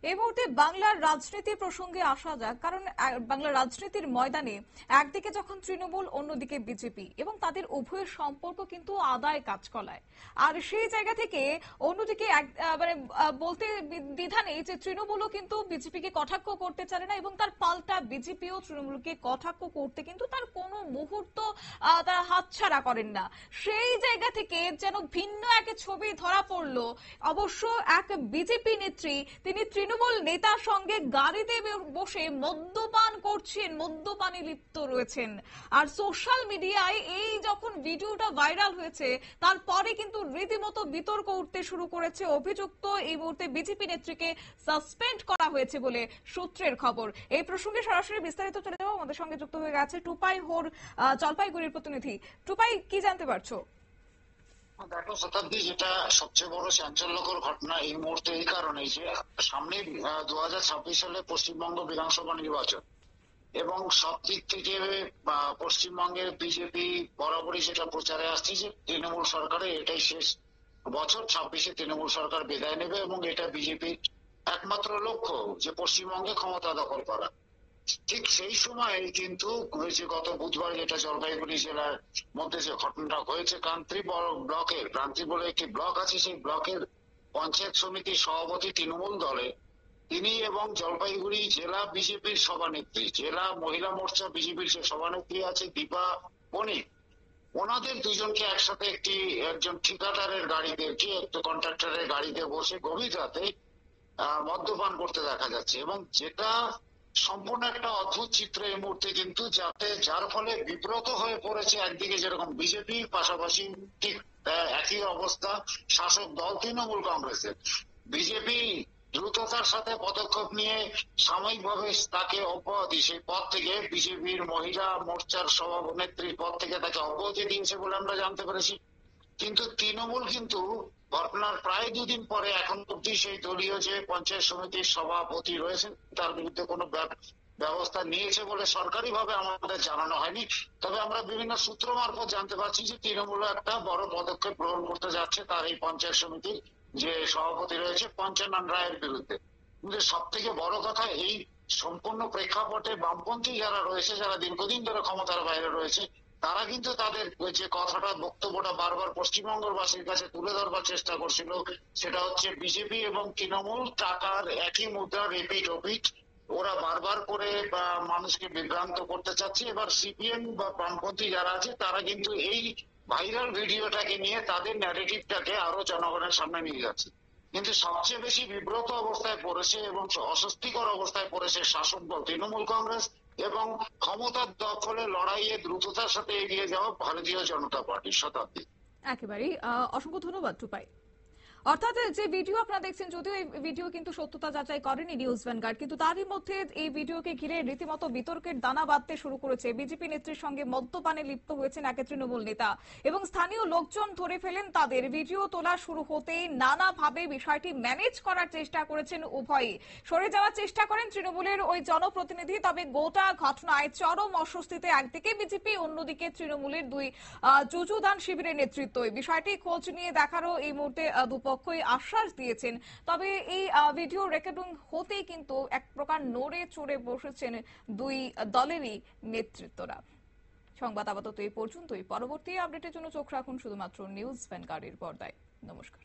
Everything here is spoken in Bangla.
এই মুহূর্তে বাংলার রাজনীতি প্রসঙ্গে আসা যাক, কারণ বাংলার রাজনীতির ময়দানে একদিকে যখন তৃণমূল, অন্যদিকে বিজেপি, এবং তাদের উভয়ের সম্পর্ক কিন্তু আদায় কাজকলায়। আর সেই জায়গা থেকে অন্যদিকে বলতে দ্বিধা নেই যে তৃণমূলও কিন্তু বিজেপিকে কটাক্ষ করতে চায় না, এবং তার পাল্টা বিজেপিও তৃণমূলকে কটাক্ষ করতে কিন্তু তার কোনো মুহূর্ত তারা হাতছাড়া করেন না। সেই জায়গা থেকে যেন ভিন্ন এক ছবি ধরা পড়লো। অবশ্য এক বিজেপি নেত্রী তিনি তৃণমূল নেতার সঙ্গে গাড়িতে বসে মদ্যপান করছেন, মদ্যপানে লিপ্ত রয়েছেন। আর সোশ্যাল মিডিয়ায় এই যখন ভিডিওটা ভাইরাল হয়েছে তারপরে কিন্তু রীতিমতো বিতর্ক উঠতে শুরু করেছে। অভিযুক্ত এই মুহূর্তে বিজেপি নেত্রীকে সাসপেন্ড করা হয়েছে বলে সূত্রের খবর। এই প্রসঙ্গে সরাসরি বিস্তারিত চলে যাবো, আমাদের সঙ্গে যুক্ত হয়ে গেছে টুপাই হোর, জলপাইগুড়ির প্রতিনিধি। টুপাই, কি জানতে পারছো? দেখো শতাব্দী, যেটা সবচেয়ে বড় চাঞ্চল্যকর ঘটনা এই মুহূর্তে এই কারণে যে সামনে 2026 সালে পশ্চিমবঙ্গ বিধানসভা নির্বাচন, এবং সব দিক থেকে পশ্চিমবঙ্গের বিজেপি বরাবরই যেটা প্রচারে আসছে যে তৃণমূল সরকারের এটাই শেষ বছর, 26-এ তৃণমূল সরকার বিদায় নেবে, এবং এটা বিজেপির একমাত্র লক্ষ্য যে পশ্চিমবঙ্গে ক্ষমতা দখল করা। ঠিক সেই সময় কিন্তু যে গত বুধবার যেটা জলপাইগুড়ি জেলার মধ্যে যে ঘটনাটা হয়েছে, কান্ত্রি ব্লকের, ক্রান্তি বলে একটি ব্লক আছে, সেই ব্লকের পঞ্চায়েত সমিতির সভাপতি তৃণমূল দলে তিনি এবং জলপাইগুড়ি জেলা বিজেপির সভানেত্রী, জেলা মহিলা মোর্চা বিজেপির যে সভানেত্রী আছে দীপা বণিক, ওনাদের দুজনকে একসাথে একজন ঠিকাদারের গাড়িতে, একটা কন্ট্রাক্টরের গাড়িতে বসে গভীর রাতে মদ্যপান করতে দেখা যাচ্ছে। এবং যেটা সম্পূর্ণ একটা অদ্ভুত চিত্র এই মুহূর্তে, কিন্তু যার ফলে বিব্রত হয়ে পড়েছে একদিকে যেরকম বিজেপি, পাশাপাশি ঠিক একই অবস্থা শাসক দল তৃণমূল কংগ্রেসের। বিজেপি দ্রুততার সাথে পদক্ষেপ নিয়ে সাময়িকভাবে তাকে অব্যাহতি, সেই পদ থেকে বিজেপির মহিলা মোর্চার সভানেত্রীর পদ থেকে তাকে অব্যাহতি দিয়েছে বলে আমরা জানতে পেরেছি। কিন্তু তৃণমূল কিন্তু ঘটনার প্রায় দুদিন পরে এখন অব্দি সেই দলীয় যে পঞ্চায়েত সমিতির সভাপতি রয়েছেন তার বিরুদ্ধে কোনো ব্যবস্থা নিয়েছে বলে সরকারি ভাবে আমাদের জানানো হয়নি। তবে আমরা বিভিন্ন সূত্র মারফত জানতে পারছি যে তৃণমূল একটা বড় পদক্ষেপ গ্রহণ করতে যাচ্ছে তার এই পঞ্চায়েত সমিতির যে সভাপতি রয়েছে পঞ্চানন রায়ের বিরুদ্ধে। কিন্তু সব থেকে বড় কথা, এই সম্পূর্ণ প্রেক্ষাপটে বামপন্থী যারা রয়েছে, যারা দীর্ঘদিন ধরে ক্ষমতার বাইরে রয়েছে, তারা কিন্তু তাদের যে কথাটা, বক্তব্যটা বারবার পশ্চিমবঙ্গবাসীর কাছে তুলে ধরবার চেষ্টা করছিল, সেটা হচ্ছে বিজেপি এবং তৃণমূল টাকার একই মুদ্রা, রিপিট ওপিট, ওরা বারবার করে মানুষকে বিভ্রান্ত করতে চাচ্ছে। এবার সিপিএম বা বামপন্থী যারা আছে তারা কিন্তু এই ভাইরাল ভিডিওটাকে নিয়ে তাদের ন্যারেটিভটাকে আরো জনগণের সামনে নিয়ে যাচ্ছে। কিন্তু সবচেয়ে বেশি বিব্রত অবস্থায় পড়েছে এবং অস্বস্তিকর অবস্থায় পড়েছে শাসক দল তৃণমূল কংগ্রেস এবং ক্ষমতার দখলে লড়াইয়ে দ্রুততার সাথে এগিয়ে যাওয়া ভারতীয় জনতা পার্টি। শতাব্দী, একেবারেই অসংখ্য ধন্যবাদ টুপাই। অর্থাৎ যে ভিডিও আপনারা দেখছেন, যদিও এই ভিডিও কিন্তু সত্যতা যাচাই করেনি নিউজ ভ্যানগার্ড, কিন্তু তারই মধ্যে এই ভিডিওকে ঘিরে রীতিমতো বিতর্কের দানা বাঁধতে শুরু করেছে। বিজেপি নেত্রীর সঙ্গে মদ্যপানে লিপ্ত হয়েছেন এক তৃণমূল নেতা, এবং স্থানীয় লোকজন ধরে ফেলেন তাদের। ভিডিও তোলা শুরু হতেই নানাভাবে বিষয়টি ম্যানেজ করার চেষ্টা করেছেন উভয়ই। সরে যাওয়ার চেষ্টা করেন তৃণমূলের ওই জনপ্রতিনিধি। তবে গোটা ঘটনায় চরম অস্বস্তিতে একদিকে বিজেপি, অন্যদিকে তৃণমূলের দুই যুযুদান শিবিরের নেতৃত্ব। বিষয়টি খোঁজ নিয়ে দেখারও এই মুহূর্তে পক্ষই আশ্বাস দিয়েছেন। তবে এই ভিডিও রেকর্ডিং হতেই কিন্তু এক প্রকার নড়ে চড়ে বসেছেন দুই দলেরই নেতৃত্বরা। সংবাদ আপাতত এই পর্যন্তই। পরবর্তী আপডেটের জন্য চোখ রাখুন শুধুমাত্র নিউজ ভ্যানগার্ডের পর্দায়। নমস্কার।